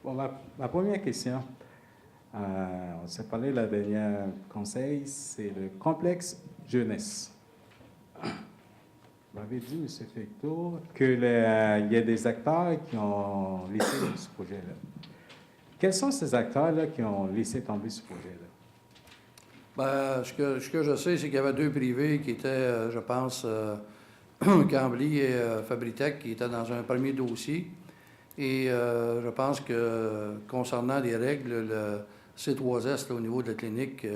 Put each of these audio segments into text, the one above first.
Bon, ma première question, on s'est parlé la dernière conseil, c'est le complexe jeunesse. Vous m'avez dit, M. Fecteau, qu'il y a des acteurs qui ont laissé ce projet-là. Quels sont ces acteurs-là qui ont laissé tomber ce projet-là? Ben, ce que je sais, c'est qu'il y avait deux privés qui étaient, je pense, Cambly et Fabritech, qui étaient dans un premier dossier. Et je pense que concernant les règles, le C3S là, au niveau de la clinique,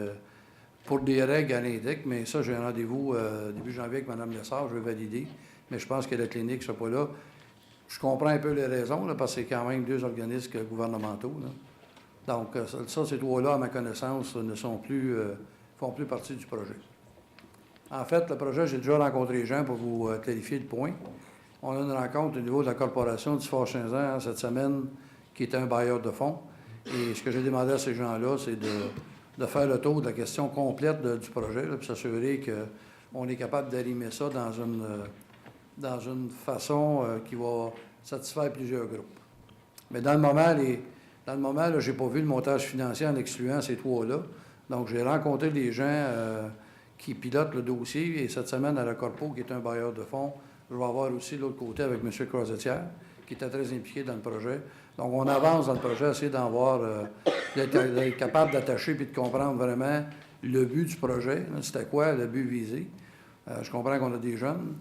pour des règles à l'indique, mais ça, j'ai un rendez-vous début janvier avec Mme Lessard, je vais valider. Mais je pense que la clinique ne sera pas là. Je comprends un peu les raisons, là, parce que c'est quand même deux organismes gouvernementaux. Là. Donc, ça, ces trois-là, à ma connaissance, ne font plus partie du projet. En fait, le projet, j'ai déjà rencontré les gens pour vous clarifier le point. On a une rencontre au niveau de la corporation du Fort Saint-Jean cette semaine, qui est un bailleur de fonds. Et ce que j'ai demandé à ces gens-là, c'est de faire le tour de la question complète du projet, là, puis s'assurer qu'on est capable d'arrimer ça dans une façon qui va satisfaire plusieurs groupes. Mais dans le moment, je n'ai pas vu le montage financier en excluant ces trois-là. Donc, j'ai rencontré des gens qui pilotent le dossier. Et cette semaine, à la Corpo, qui est un bailleur de fonds, je vais avoir aussi l'autre côté avec M. Crozetière, qui était très impliqué dans le projet. Donc, on avance dans le projet, essayer d'être capable d'attacher puis de comprendre vraiment le but du projet. C'était quoi le but visé? Je comprends qu'on a des jeunes.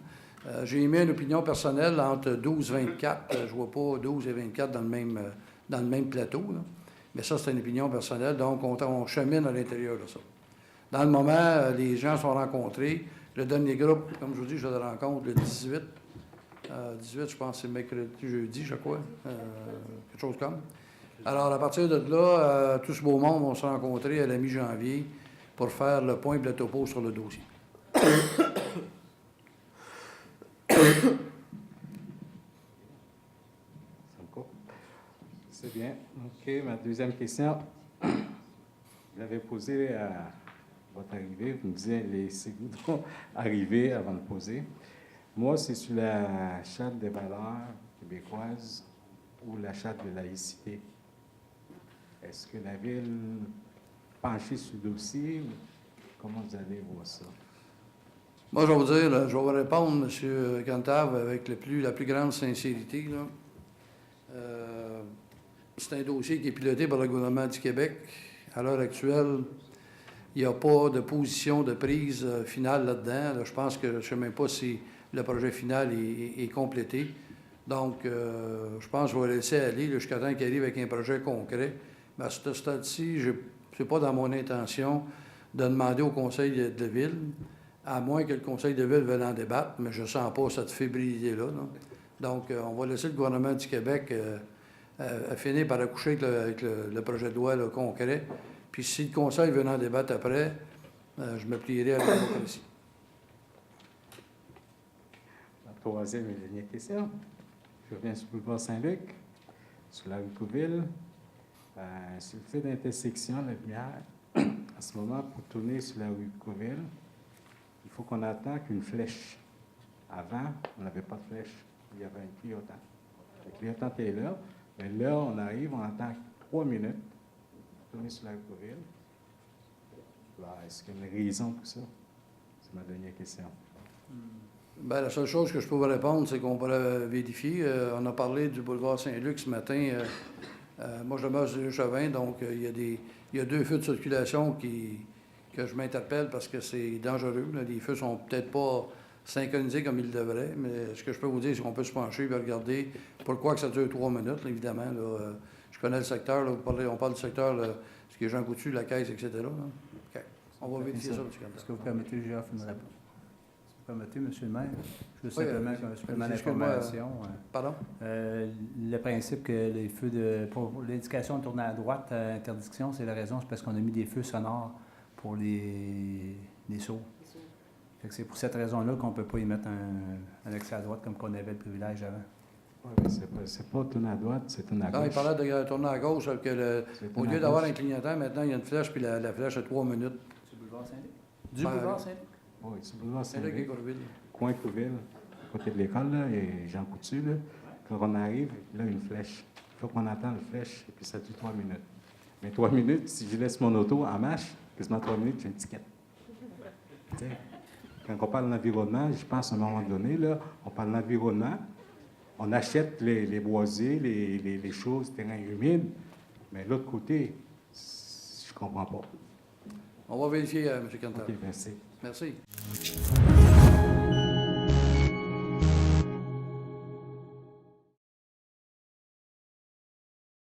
J'ai émis une opinion personnelle entre 12 et 24. Je ne vois pas 12 et 24 dans le même plateau. Là. Mais ça, c'est une opinion personnelle. Donc, on chemine à l'intérieur de ça. Dans le moment, les gens sont rencontrés. Le dernier groupe, comme je vous dis, je le rencontre le 18. 18, je pense, c'est mercredi, jeudi, je crois. Quelque chose comme. Alors, à partir de là, tout ce beau monde vont se rencontrer à la mi-janvier pour faire le point de la topo sur le dossier. C'est bien. OK, ma deuxième question. Vous l'avez posée à votre arrivée. Vous me disiez, laissez-vous donc arriver avant de poser. Moi, c'est sur la Charte des valeurs québécoises ou la Charte de laïcité. Est-ce que la Ville penchée sur le dossier ou comment vous allez voir ça? Moi, je vais vous dire, là, je vais vous répondre, M. Cantave, avec la plus grande sincérité. Là. C'est un dossier qui est piloté par le gouvernement du Québec. À l'heure actuelle, il n'y a pas de position de prise finale là-dedans. Là, je pense que je ne sais même pas si le projet final est complété. Donc, je pense que je vais laisser aller jusqu'à temps qu'il arrive avec un projet concret. Mais à ce stade-ci, ce n'est pas dans mon intention de demander au Conseil de Ville, à moins que le Conseil de Ville veuille en débattre, mais je ne sens pas cette fébrilité-là. Là. Donc, on va laisser le gouvernement du Québec finir par accoucher avec le projet de loi là, concret. Puis si le Conseil veut en débattre après, je me plierai à la démocratie. La troisième et dernière question. Je reviens sur le boulevard Saint-Luc, sur la rue Couville. Sur le fait d'intersection, la lumière, en ce moment, pour tourner sur la rue Couville, il faut qu'on attende qu'une flèche. Avant, on n'avait pas de flèche. Il y avait un clignotant. Le clignotant est là. Mais là, on arrive, on attend 3 minutes pour tourner sur la rue Couville. Est-ce qu'il y a une raison pour ça? C'est ma dernière question. Bien, la seule chose que je peux vous répondre, c'est qu'on pourrait vérifier. On a parlé du boulevard Saint-Luc ce matin. Moi, je demeure sur le Chauvin, donc il y a 2 feux de circulation que je m'interpelle parce que c'est dangereux. Là. Les feux sont peut-être pas synchronisés comme ils le devraient, mais ce que je peux vous dire, c'est qu'on peut se pencher et regarder pourquoi que ça dure 3 minutes, là, évidemment. Là, je connais le secteur, là, on parle du secteur, là, ce qui est Jean Coutu, la Caisse, etc. Là. OK. On va vérifier ça, M. Cantal. Est-ce que vous permettez, j'ai offert une réponse? Est-ce que vous permettez, M. le maire? Je veux simplement un supplément d'information. Pardon? Le principe que les feux pour l'indication de tourner à droite, interdiction, c'est la raison, c'est parce qu'on a mis des feux sonores pour les sauts. C'est pour cette raison-là qu'on ne peut pas y mettre un accès à droite comme qu'on avait le privilège avant. Oui, c'est pas tourner à droite, c'est tourner à gauche. Il parlait de tourner à gauche, que au lieu d'avoir un clignotant, maintenant, il y a une flèche, puis la flèche a 3 minutes. C'est le boulevard Saint-Luc? Du boulevard Saint-Luc? Oui, c'est le boulevard Saint-Luc. C'est là Courville. Coin Courville, à côté de l'école, là, et Jean Coutu, là. Quand on arrive, là, une flèche. Il faut qu'on attende le flèche, et puis ça dure 3 minutes. Mais 3 minutes, si je laisse mon auto en marche, quasiment 3 minutes, j'ai une ticket. Tu sais, quand on parle d'environnement, je pense à un moment donné, là, on parle d'environnement, on achète les boisés, les choses, terrains humides, mais de l'autre côté, je ne comprends pas. On va vérifier, M. Cantal. OK, merci. Merci.